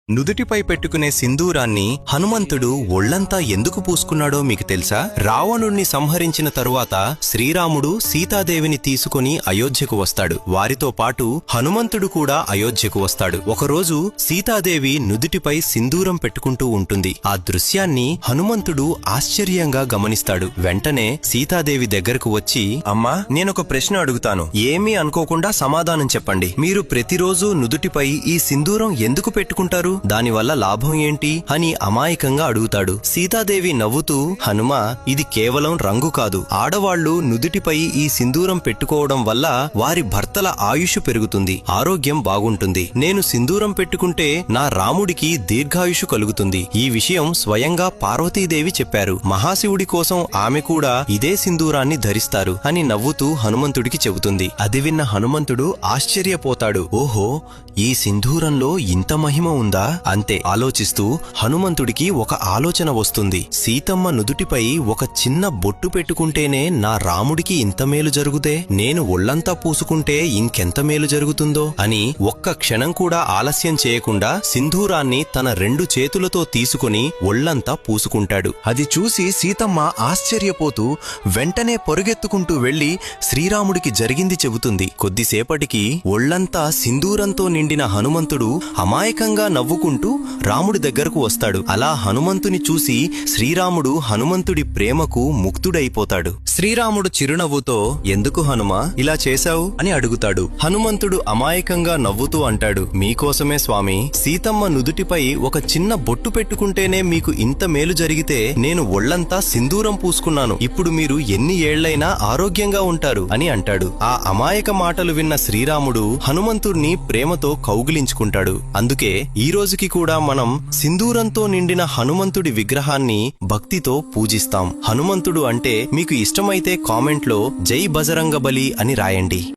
నుదుటిపై పెట్టుకునే సింధూరాన్ని హనుమంతుడు ఒళ్లంతా ఎందుకు పూసుకున్నాడో మీకు తెలుసా? రావణుణ్ణి సంహరించిన తరువాత శ్రీరాముడు సీతాదేవిని తీసుకుని అయోధ్యకు వస్తాడు. వారితో పాటు హనుమంతుడు కూడా అయోధ్యకు వస్తాడు. ఒకరోజు సీతాదేవి నుదుటిపై సింధూరం పెట్టుకుంటూ ఉంటుంది. ఆ దృశ్యాన్ని హనుమంతుడు ఆశ్చర్యంగా గమనిస్తాడు. వెంటనే సీతాదేవి దగ్గరకు వచ్చి, అమ్మా, నేనొక ప్రశ్న అడుగుతాను, ఏమీ అనుకోకుండా సమాధానం చెప్పండి. మీరు ప్రతిరోజు నుదుటిపై ఈ సింధూరం ఎందుకు పెట్టుకుంటారు? దానివల్ల లాభం ఏంటి అని అమాయకంగా అడుగుతాడు. సీతాదేవి నవ్వుతూ, హనుమా, ఇది కేవలం రంగు కాదు. ఆడవాళ్లు నుదుటిపై ఈ సింధూరం పెట్టుకోవడం వల్ల వారి భర్తల ఆయుష్ పెరుగుతుంది, ఆరోగ్యం బాగుంటుంది. నేను సింధూరం పెట్టుకుంటే నా రాముడికి దీర్ఘాయుషు కలుగుతుంది. ఈ విషయం స్వయంగా పార్వతీదేవి చెప్పారు. మహాశివుడి కోసం ఆమె కూడా ఇదే సింధూరాన్ని ధరిస్తారు అని నవ్వుతూ హనుమంతుడికి చెబుతుంది. అది విన్న హనుమంతుడు ఆశ్చర్యపోతాడు. ఓహో, ఈ సింధూరంలో ఇంత మహిమ ఉందా? అంతే ఆలోచిస్తూ హనుమంతుడికి ఒక ఆలోచన వస్తుంది. సీతమ్మ నుదుటిపై ఒక చిన్న బొట్టు పెట్టుకుంటేనే నా రాముడికి ఇంత మేలు జరుగుతే, నేను ఒళ్లంతా పూసుకుంటే ఇంకెంత మేలు జరుగుతుందో అని ఒక్క క్షణం కూడా ఆలస్యం చేయకుండా సింధూరాన్ని తన 2 చేతులతో తీసుకుని ఒళ్లంతా పూసుకుంటాడు. అది చూసి సీతమ్మ ఆశ్చర్యపోతూ వెంటనే పొరుగెత్తుకుంటూ వెళ్లి శ్రీరాముడికి జరిగింది చెబుతుంది. కొద్దిసేపటికి ఒళ్లంతా సింధూరంతో నిండిన హనుమంతుడు అమాయకంగా నవ్వుకుంటూ రాముడి దగ్గరకు వస్తాడు. అలా హనుమంతుని చూసి శ్రీరాముడు హనుమంతుడి ప్రేమకు ముక్తుడైపోతాడు. శ్రీరాముడు చిరునవ్వుతో, ఎందుకు హనుమా ఇలా చేశావు అని అడుగుతాడు. హనుమంతుడు అమాయకంగా నవ్వుతూ అంటాడు, మీకోసమే స్వామి. సీతమ్మ నుదుటిపై ఒక చిన్న బొట్టు పెట్టుకుంటేనే మీకు ఇంత మేలు జరిగితే నేను ఒళ్లంతా సింధూరం పూసుకున్నాను. ఇప్పుడు మీరు ఎన్ని ఏళ్లైనా ఆరోగ్యంగా ఉంటారు అని అంటాడు. ఆ అమాయక మాటలు విన్న శ్రీరాముడు హనుమంతుడిని ప్రేమతో కౌగిలించుకుంటాడు. అందుకే ఈ రోజుకి కూడా మనం సింధూరంతో నిండిన హనుమంతుడి విగ్రహాన్ని భక్తితో పూజిస్తాం. హనుమంతుడు అంటే మీకు ఇష్టమైతే కామెంట్లో జై బజరంగబలి అని రాయండి.